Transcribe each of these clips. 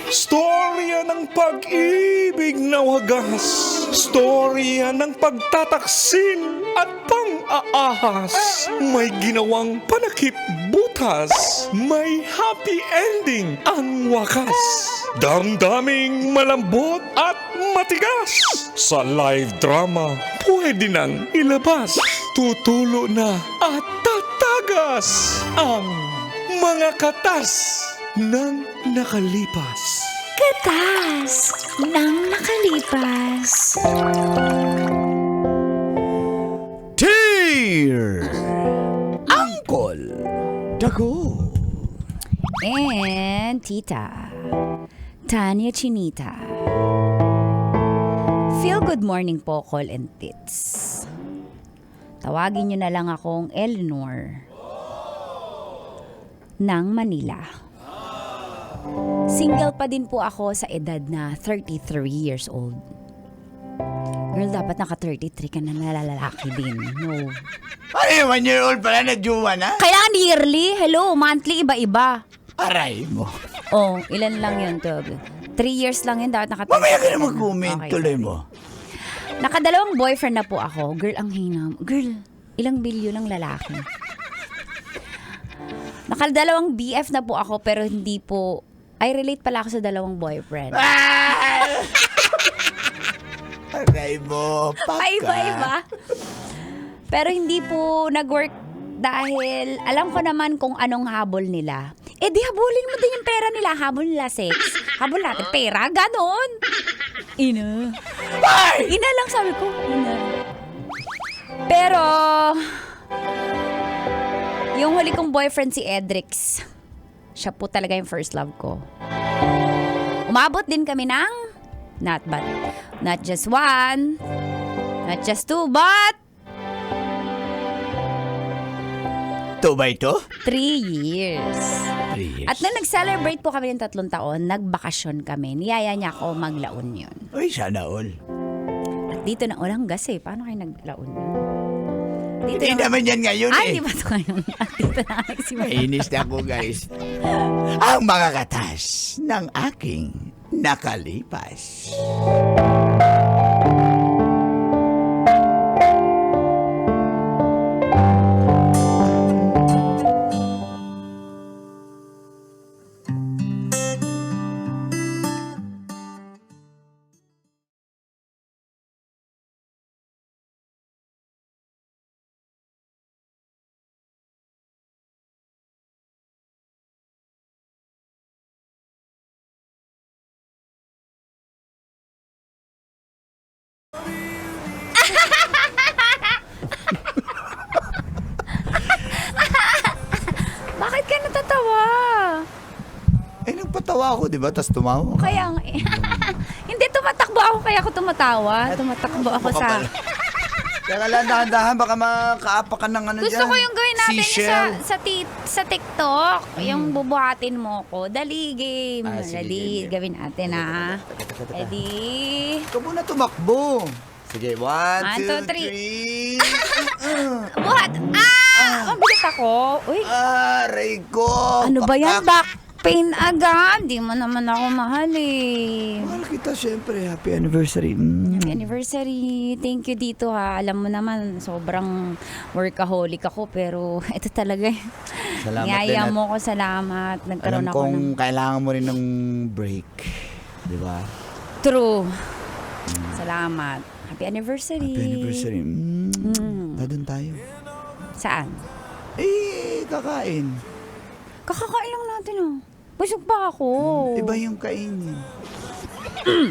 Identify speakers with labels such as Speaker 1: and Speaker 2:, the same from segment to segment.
Speaker 1: Storya ng pag-ibig na wagas. Storya ng pagtataksil at pang-aahas. May ginawang panakip butas. May happy ending ang wakas. Damdaming malambot at matigas. Sa live drama, pwede nang ilabas. Tutulo na at tatagas ang mga katas ng nakalipas.
Speaker 2: Katas ng nakalipas.
Speaker 3: Dear Uncle Dago.
Speaker 2: And Tita Tanya Chinita. Feel good morning po, Call and Tits. Tawagin nyo na lang akong Eleanor ng Manila. Single pa din po ako sa edad na 33 years old. Girl, dapat naka 33 ka na lalaki din. No.
Speaker 3: Ay, 1 year old pala, nagjuwa na?
Speaker 2: Kailangan yearly. Hello, monthly, iba-iba.
Speaker 3: Aray mo.
Speaker 2: Oh, ilan lang yun, Tog? 3 years lang yun, dapat naka 33.
Speaker 3: Mamaya ka na mag-comment,
Speaker 2: Okay,
Speaker 3: tuloy
Speaker 2: sorry.
Speaker 3: mo.
Speaker 2: Nakadalawang boyfriend na po ako. Girl, ang hinam. Girl, ilang bilyo ng lalaki. Nakadalawang BF na po ako pero hindi po... I relate pala ako sa dalawang boyfriend.
Speaker 3: Aray mo, paka.
Speaker 2: Ay, iba-iba. Pero hindi po nag-work dahil alam ko naman kung anong habol nila. Eh di habulin mo din yung pera nila. Habol nila sex. Habol natin pera. Ganon. Ina. Ina lang sabi ko. Ina. Pero... yung huli kong boyfriend si Edrix. Siya po talaga yung first love ko. Umabot din kami ng not just one, not just two, but
Speaker 3: 2 by 2?
Speaker 2: 3 years.
Speaker 3: 3 years.
Speaker 2: At nung nag-celebrate po kami ng 3 taon, nagbakasyon kami. Niyaya niya ako maglaon yun.
Speaker 3: Uy, sana all.
Speaker 2: At dito na ulang gas eh. Paano kayo naglaon yun? Dito
Speaker 3: Hindi
Speaker 2: na...
Speaker 3: naman yan ngayon
Speaker 2: Ay,
Speaker 3: eh.
Speaker 2: di ba ito ngayon? At dito na nagsimula.
Speaker 3: Mainis na ako, guys. Ang mga katas ng aking nakalipas.
Speaker 2: Bakit ka natatawa?
Speaker 3: Eh, nagpatawa ako, di ba? Tapos tumawa.
Speaker 2: Kaya nga eh. Hindi, tumatakbo ako kaya ako tumatawa. Tumatakbo ako
Speaker 3: Baka
Speaker 2: sa...
Speaker 3: pala. Kaya lang, dahan-dahan, baka makaapak ka ng ano
Speaker 2: Gusto
Speaker 3: dyan.
Speaker 2: ko yung gawin natin
Speaker 3: Seashell.
Speaker 2: sa TikTok. Yung bubuhatin mo ko. Dali, game.
Speaker 3: Ah, sige,
Speaker 2: Dali,
Speaker 3: game.
Speaker 2: gawin natin ha.
Speaker 3: Teka.
Speaker 2: Ready?
Speaker 3: Ikaw muna tumakbo. Sige, 1,
Speaker 2: 2,
Speaker 3: 2, 3.
Speaker 2: Buhat! Mabigat ako. Uy,
Speaker 3: Aray ko.
Speaker 2: ano ba yan?
Speaker 3: Pakak.
Speaker 2: Back pain agad. Di mo naman ako mahal eh.
Speaker 3: Mahal kita, syempre. Happy anniversary.
Speaker 2: Happy anniversary. Thank you dito ha. Alam mo naman, sobrang workaholic ako. Pero ito talaga.
Speaker 3: Salamat
Speaker 2: Niyaya
Speaker 3: din.
Speaker 2: mo ko, salamat. Nagkaroon
Speaker 3: Alam
Speaker 2: ako
Speaker 3: kong
Speaker 2: ng...
Speaker 3: kailangan mo rin ng break. Di ba?
Speaker 2: True. Salamat. Happy anniversary.
Speaker 3: Happy anniversary. Dadun tayo.
Speaker 2: Saan?
Speaker 3: Eh, kakain.
Speaker 2: Kakakain lang natin oh. Busog pa ako.
Speaker 3: Iba yung kainin.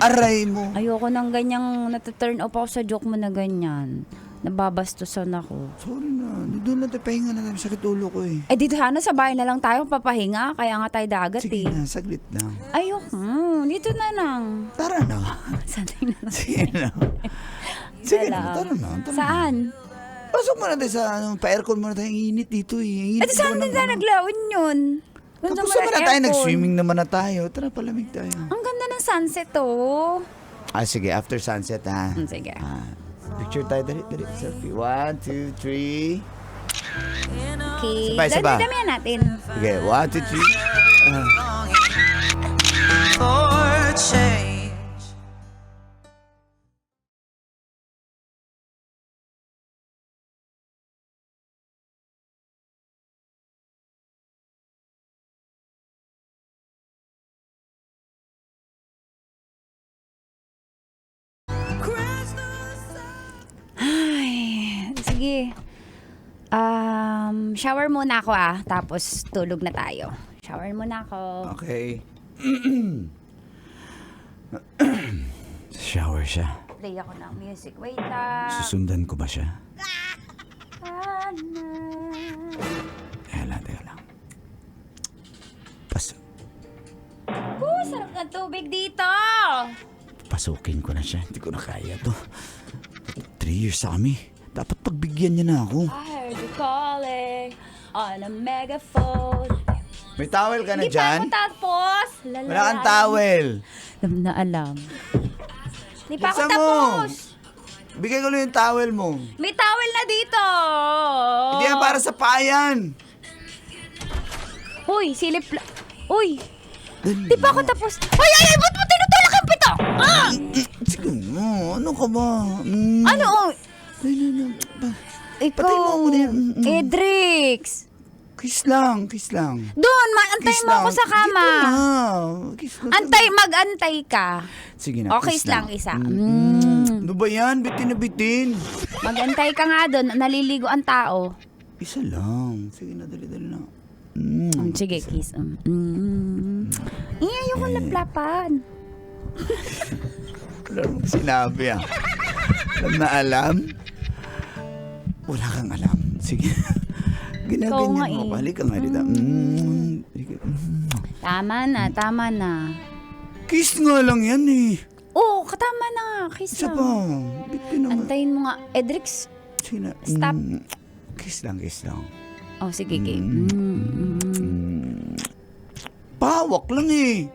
Speaker 3: Aray mo.
Speaker 2: Ayoko nang ganyang nata-turn off ako sa joke mo na ganyan. Nababastusan ako.
Speaker 3: Sorry na. Doon lang tayo pahinga na lang. Sakit ulo ko eh.
Speaker 2: Eh dito sana sa bahay na lang tayo papahinga. Kaya nga tayo dagat
Speaker 3: Sige
Speaker 2: eh.
Speaker 3: na, saglit lang.
Speaker 2: Ayoko. Dito na lang.
Speaker 3: Tara na.
Speaker 2: Sanay na lang.
Speaker 3: Sige na. Sige na, tara na. Tara
Speaker 2: Saan?
Speaker 3: Na. Pasok muna tayo sa pa-aircon muna tayo. Ang init dito eh. Ang init
Speaker 2: At saan
Speaker 3: dito
Speaker 2: din tayo
Speaker 3: ng-
Speaker 2: naglaon yun? Doon
Speaker 3: Tapos
Speaker 2: sa
Speaker 3: naman na tayo,
Speaker 2: aircon.
Speaker 3: nag-swimming naman na tayo. Tara, palamig tayo.
Speaker 2: Ang ganda ng sunset oh.
Speaker 3: Ah, sige, after sunset ha.
Speaker 2: Sige.
Speaker 3: Picture tayo, dali. Selfie. 1, 2, 3.
Speaker 2: Okay.
Speaker 3: Sabay.
Speaker 2: Damihan natin.
Speaker 3: Sige, 1, 2, 3.
Speaker 2: shower muna ako tapos tulog na tayo. Shower muna ako.
Speaker 3: Okay. Shower siya.
Speaker 2: Play ako ng music. Wait lang.
Speaker 3: Susundan ko ba siya? Teka lang.
Speaker 2: Sarap na tubig dito.
Speaker 3: Pasukin ko na siya. Hindi ko na kaya to. 3 years sa kami. Dapat pagbigyan niya na ako.
Speaker 2: I heard you calling on a megaphone.
Speaker 3: May towel ka na
Speaker 2: Hindi pa
Speaker 3: dyan?
Speaker 2: ako tapos.
Speaker 3: Wala kang towel.
Speaker 2: Alam na alam. Hindi pa ako
Speaker 3: Buksan mo.
Speaker 2: tapos.
Speaker 3: Bigay ko lang yung towel mo.
Speaker 2: May towel na dito.
Speaker 3: Hindi yan para sa payan.
Speaker 2: Uy, silip la... Uy,
Speaker 3: Dali
Speaker 2: di pa ako
Speaker 3: na.
Speaker 2: tapos. Ay, ba't mo tinutulak ang pito?
Speaker 3: Sige mo, ano ka ba?
Speaker 2: Ano?
Speaker 3: Dali na.
Speaker 2: Ikaw,
Speaker 3: Patay mo ako na yan.
Speaker 2: Edrix.
Speaker 3: Kiss lang.
Speaker 2: Doon, antay mo ako sa kama.
Speaker 3: Kiss lang.
Speaker 2: Mag-antay ka.
Speaker 3: Sige na,
Speaker 2: Okay
Speaker 3: kiss
Speaker 2: lang, isa.
Speaker 3: Ano ba yan? Bitin na bitin.
Speaker 2: Mag-antay ka nga doon, naliligo ang tao.
Speaker 3: Isa lang. Sige na, dali na.
Speaker 2: Sige, kiss. Ayoko laplapan.
Speaker 3: Wala mong sinabi Alam na alam? Wala kang alam. Sige. Ginaganyan mo. Balik ka nga dito.
Speaker 2: Tama na.
Speaker 3: Kiss nga lang yan eh.
Speaker 2: Oo, tama na. Kiss
Speaker 3: Isa
Speaker 2: lang.
Speaker 3: pa. Bitin naman.
Speaker 2: Antayin mo nga. Edrix.
Speaker 3: Sige na.
Speaker 2: Stop.
Speaker 3: Kiss lang.
Speaker 2: Oh, sige, game.
Speaker 3: Pahawak lang eh.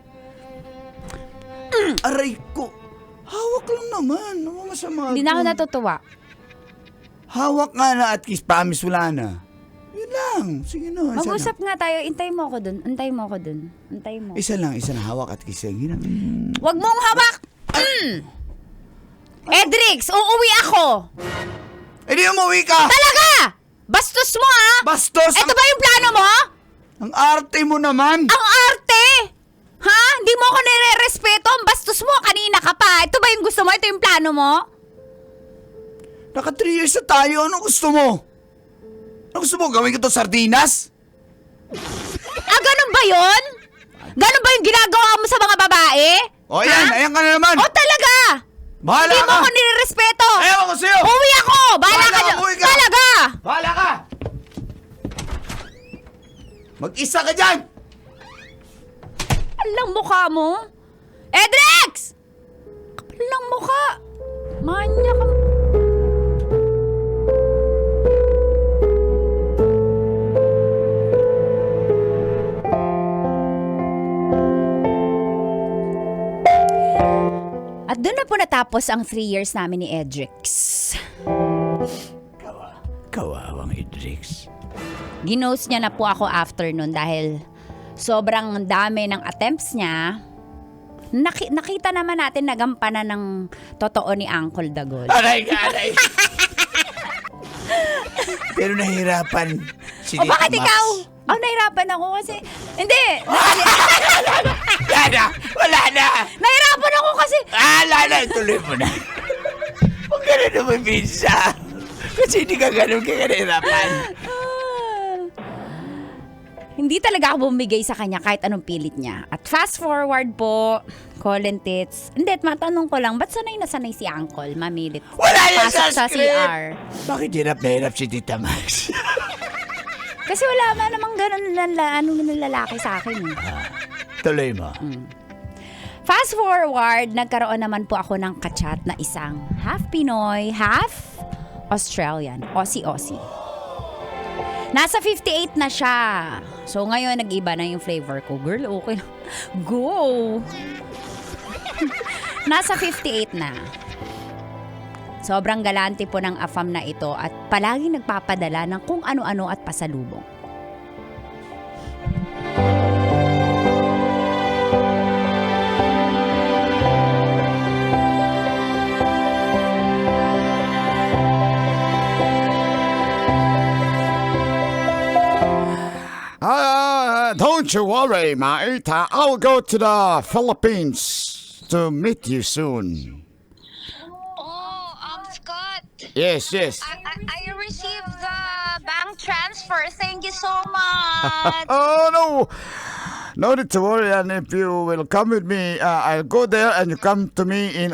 Speaker 3: Aray ko. Hawak lang naman. Ano masama?
Speaker 2: Hindi na ako natutuwa.
Speaker 3: Hawak nga na at kiss. Promise wala na. Yun lang. Sige na. Isa
Speaker 2: Mag-usap
Speaker 3: lang.
Speaker 2: nga tayo. Antay mo ako dun. Antay mo.
Speaker 3: Isa lang. Hawak at kiss. Sige na.
Speaker 2: Huwag mong hawak! Edrix, uuwi ako!
Speaker 3: Eh di umuwi ka!
Speaker 2: Talaga! Bastos mo
Speaker 3: Bastos!
Speaker 2: Ito ba yung plano mo?
Speaker 3: Ang arte mo naman!
Speaker 2: Ang arte! Ha? Hindi mo ako nire-respeto. Ang bastos mo. Kanina ka pa. Ito ba yung gusto mo? Ito yung plano mo?
Speaker 3: Naka 3 years na tayo. Ano gusto mo? Ano gusto mo? Gawin ko to sardinas?
Speaker 2: Ganun ba yun? Ganun ba yung ginagawa mo sa mga babae?
Speaker 3: O yan, ayan ka na naman!
Speaker 2: O talaga?
Speaker 3: Bahala
Speaker 2: Hindi mo
Speaker 3: ka!
Speaker 2: ako nire-respeto.
Speaker 3: Ayaw ako sa'yo!
Speaker 2: Uwi ako! Bahala
Speaker 3: Bahala
Speaker 2: ka
Speaker 3: ka,
Speaker 2: dyan.
Speaker 3: umuwi ka.
Speaker 2: Talaga!
Speaker 3: Bahala ka! Mag-isa ka dyan!
Speaker 2: Alang mukha mo? Edrix! Kapal lang mukha. Manya ka. At doon na po natapos ang 3 years namin ni Edrix.
Speaker 3: Kawawang Idrix.
Speaker 2: Ginost niya na po ako after nun dahil sobrang dami ng attempts niya. Nakita naman natin nagampanan ng totoo ni Uncle Dagol.
Speaker 3: Aray ka, aray! Pero nahihirapan si
Speaker 2: O bakit
Speaker 3: Tita Max.
Speaker 2: ikaw? Nahirapan ako kasi... Hindi!
Speaker 3: Wala na!
Speaker 2: Nahirapan ako kasi...
Speaker 3: Wala, tuloy mo na. Huwag ka na naman minsa. Kasi hindi ka ganun nahihirapan.
Speaker 2: Hindi talaga ako bumigay sa kanya kahit anong pilit niya. At fast forward po, Colin Tits. Hindi, matanong ko lang, ba't sanay na sanay si Uncle mamilit?
Speaker 3: Wala yan
Speaker 2: Pasok
Speaker 3: sa script!
Speaker 2: CR.
Speaker 3: Bakit hirap na hirap si Tita Max?
Speaker 2: Kasi wala man namang ganun ng lalaki sa akin.
Speaker 3: Tuloy mo.
Speaker 2: Fast forward, nagkaroon naman po ako ng kachat na isang half Pinoy, half Australian, Aussie. Nasa 58 na siya. So ngayon, nag-iba na yung flavor ko. Girl, okay lang. Go! Nasa 58 na. Sobrang galante po ng AFAM na ito at palaging nagpapadala ng kung ano-ano at pasalubong.
Speaker 4: Don't you worry, mate. I'll go to the Philippines to meet you soon.
Speaker 5: Oh, Scott,
Speaker 4: Yes.
Speaker 5: I received
Speaker 2: transfer. Thank you so much.
Speaker 4: Oh, no. No need to worry, and if you will come with me, I'll go there and you come to me in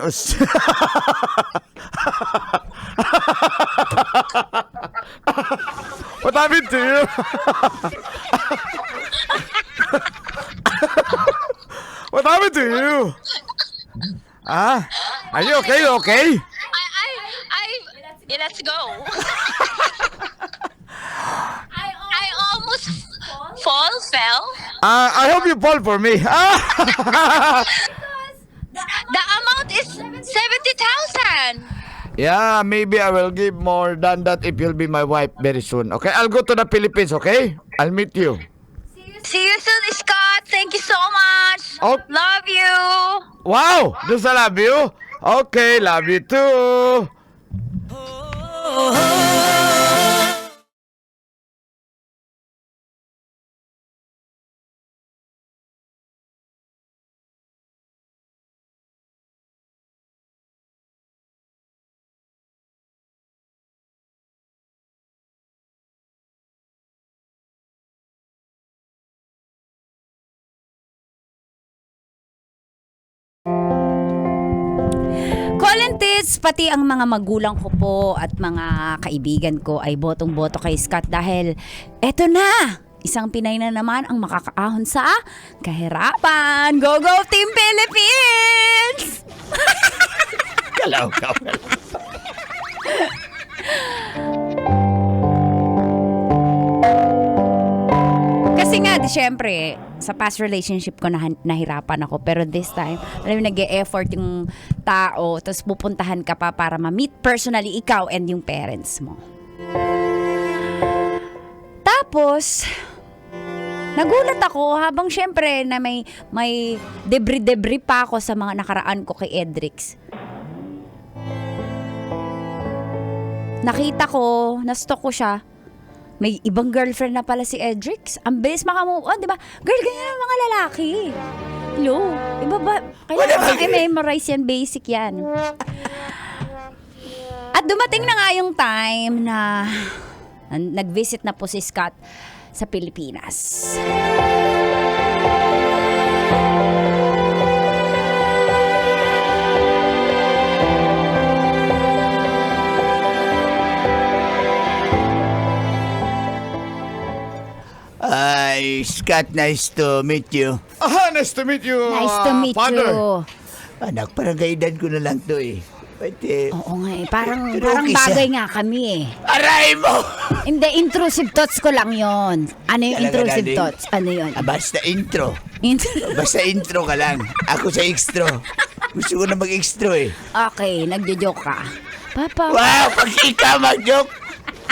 Speaker 4: What happened to you? What happened to you? Ah, are you okay? You okay?
Speaker 5: Yeah, let's go. I almost fell.
Speaker 4: I hope you fall for me.
Speaker 5: The amount is 70,000.
Speaker 4: Yeah, maybe I will give more than that if you'll be my wife very soon. Okay, I'll go to the Philippines, okay? I'll meet you.
Speaker 5: See you soon, Scott. Thank you so much.
Speaker 4: Oh.
Speaker 5: Love you.
Speaker 4: Wow, does I love you? Okay, love you too.
Speaker 2: Colintis, pati ang mga magulang ko po at mga kaibigan ko ay botong-boto kay Scott dahil eto na! Isang Pinay na naman ang makakaahon sa kahirapan. Go, go, Team Philippines!
Speaker 3: Kalaw ka.
Speaker 2: Kasi nga, di syempre, sa past relationship ko nahirapan ako. Pero this time, alam mo, nag-e-effort yung tao, tapos pupuntahan ka pa para ma-meet personally ikaw and yung parents mo. Tapos, nagulat ako habang syempre na may debris pa ako sa mga nakaraan ko kay Edrix. Nakita ko, na-stalk ko siya. May ibang girlfriend na pala si Edrix. Ang bilis makamove on, di ba? Girl, ganyan ang mga lalaki. Hello? Iba ba? Kailangan i-memorize yan, basic yan. At dumating na nga yung time na nag-visit na po si Scott sa Pilipinas.
Speaker 3: Scott, nice to meet you.
Speaker 4: Nice to meet you,
Speaker 2: Nice to meet
Speaker 4: father.
Speaker 2: you.
Speaker 3: Anak, parang kaidan ko na lang to eh. Pati,
Speaker 2: Oo nga eh. Parang
Speaker 3: okay siya.
Speaker 2: bagay nga kami eh.
Speaker 3: aray mo!
Speaker 2: Hindi, intrusive thoughts ko lang yon. Ano yung
Speaker 3: Talaga,
Speaker 2: intrusive
Speaker 3: darling?
Speaker 2: thoughts? Ano yun?
Speaker 3: Basta intro. Basta intro ka lang. Ako sa extra. Gusto ko na mag-extra eh.
Speaker 2: Okay, nagjo-joke ka. Papa,
Speaker 3: Wow, pag ikaw mag-joke.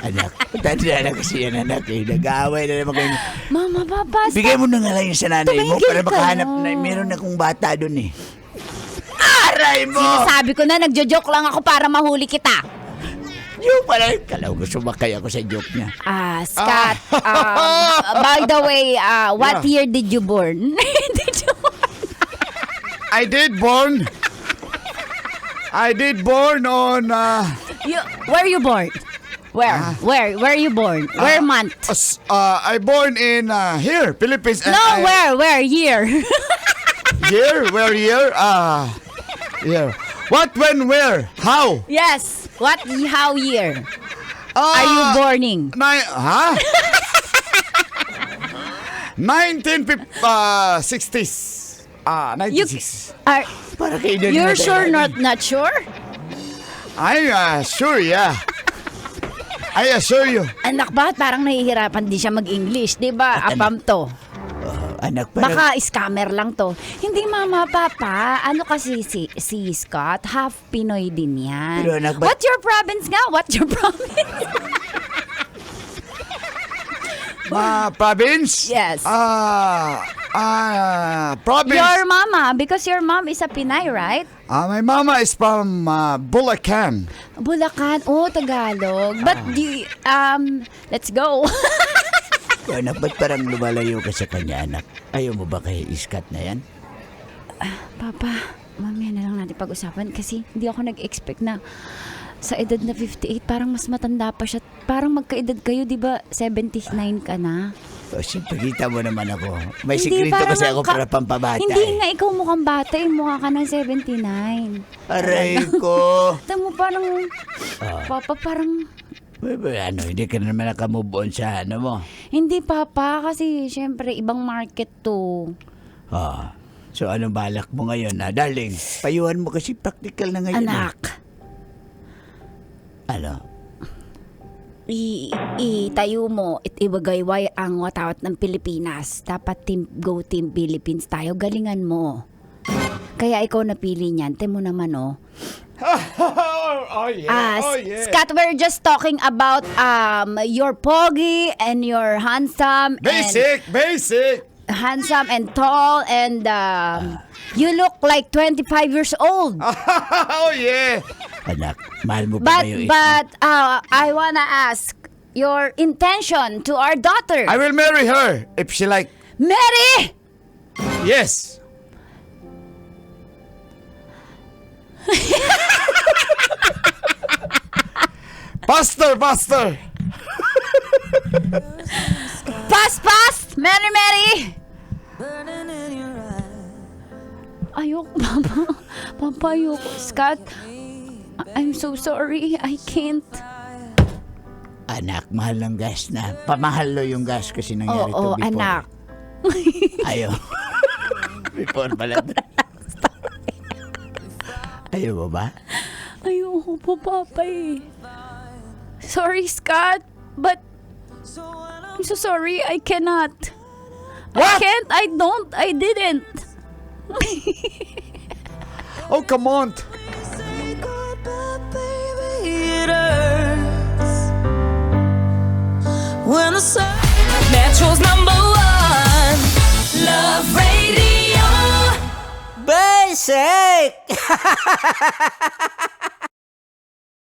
Speaker 3: Anak, tanda na kasi yan anak eh. Nag-aaway na naman kayo.
Speaker 2: Mama, Papa,
Speaker 3: Bigay mo na nga lang yung sa nanay mo
Speaker 2: Tumigil
Speaker 3: para
Speaker 2: ka
Speaker 3: makahanap
Speaker 2: na.
Speaker 3: na meron akong bata dun eh. Aray mo!
Speaker 2: Sinasabi ko na, nagjo-joke lang ako para mahuli kita.
Speaker 3: Yung pala, kalaw ko sumakay ako sa joke niya.
Speaker 2: Scott, by the way, what year did you born?
Speaker 4: I did born on
Speaker 2: Where you born? Where you born? Where month?
Speaker 4: I born in here, Philippines. And
Speaker 2: No,
Speaker 4: I,
Speaker 2: where year?
Speaker 4: Year? Where year? Year. What, when, where? How?
Speaker 2: Yes, how year are you borning?
Speaker 4: 1960s. 1960s.
Speaker 3: Para kaidan
Speaker 2: You're sure not sure?
Speaker 4: I'm sure, yeah. I assure you.
Speaker 2: Anak, bakit parang nahihirapan din siya mag-English? Di ba? Apam to.
Speaker 3: Anak, parang...
Speaker 2: Baka scammer lang to. Hindi, Mama, Papa. Ano kasi si Scott? Half Pinoy din yan.
Speaker 3: Pero anak,
Speaker 2: What's your province nga? What's your province?
Speaker 4: Province?
Speaker 2: Yes.
Speaker 4: Province.
Speaker 2: Your mama, because your mom is a Pinay, right?
Speaker 4: My mama is from Bulacan.
Speaker 2: Bulacan. Oh, Tagalog. But let's go.
Speaker 3: Anak, ba't parang lumalayo ka sa kanya, anak? Ayaw mo ba kay Scott na yan?
Speaker 2: Papa, mamaya na lang natin pag-usapan kasi hindi ako nag-expect na Sa edad na 58, parang mas matanda pa siya. Parang magkaedad kayo, di ba? 79 ka na.
Speaker 3: O, siyempre, kita mo naman ako. May
Speaker 2: Hindi,
Speaker 3: sikrito
Speaker 2: parang
Speaker 3: kasi ako
Speaker 2: ang
Speaker 3: para pampabata.
Speaker 2: Hindi nga ikaw mukhang bata, mukha ka ng 79.
Speaker 3: Aray ko.
Speaker 2: Tama mo parang, Papa, parang,
Speaker 3: Hindi ka na naman nakamove on sa ano mo.
Speaker 2: hindi Papa, kasi syempre ibang market to.
Speaker 3: So, anong balak mo ngayon? Darling, payuhan mo kasi practical na ngayon.
Speaker 2: Anak,
Speaker 3: Ano?
Speaker 2: itayo mo at iwagayway ang watawat ng Pilipinas. Dapat Team Philippines tayo. Galingan mo. Kaya ikaw napili niyan. Temo naman, oh.
Speaker 4: Oh yeah.
Speaker 2: Scott, we're just talking about your pogi and your handsome
Speaker 4: Basic.
Speaker 2: handsome and tall and you look like 25 years old.
Speaker 4: Oh yeah.
Speaker 3: Anak, mahal mo pa ba yung
Speaker 2: But I wanna ask your intention to our daughter.
Speaker 4: I will marry her if she like.
Speaker 2: Mary!
Speaker 4: Yes. Faster.
Speaker 2: Pass! Mary! Ayoko, Papa. Papa, ayoko. Scott, I'm so sorry. I can't.
Speaker 3: Anak, mahal ng gas na. Pamahal lo yung gas kasi nangyari to
Speaker 2: Oo,
Speaker 3: before.
Speaker 2: anak.
Speaker 3: Ayaw. Before pala. Ayaw mo ba?
Speaker 2: Ayoko po, Papa eh. Sorry, Scott, but I'm so sorry. I cannot.
Speaker 4: What?
Speaker 2: I can't. I don't. I didn't.
Speaker 4: Oh, come on.
Speaker 6: When the sun Metro's #1 Love Radio
Speaker 3: Basic!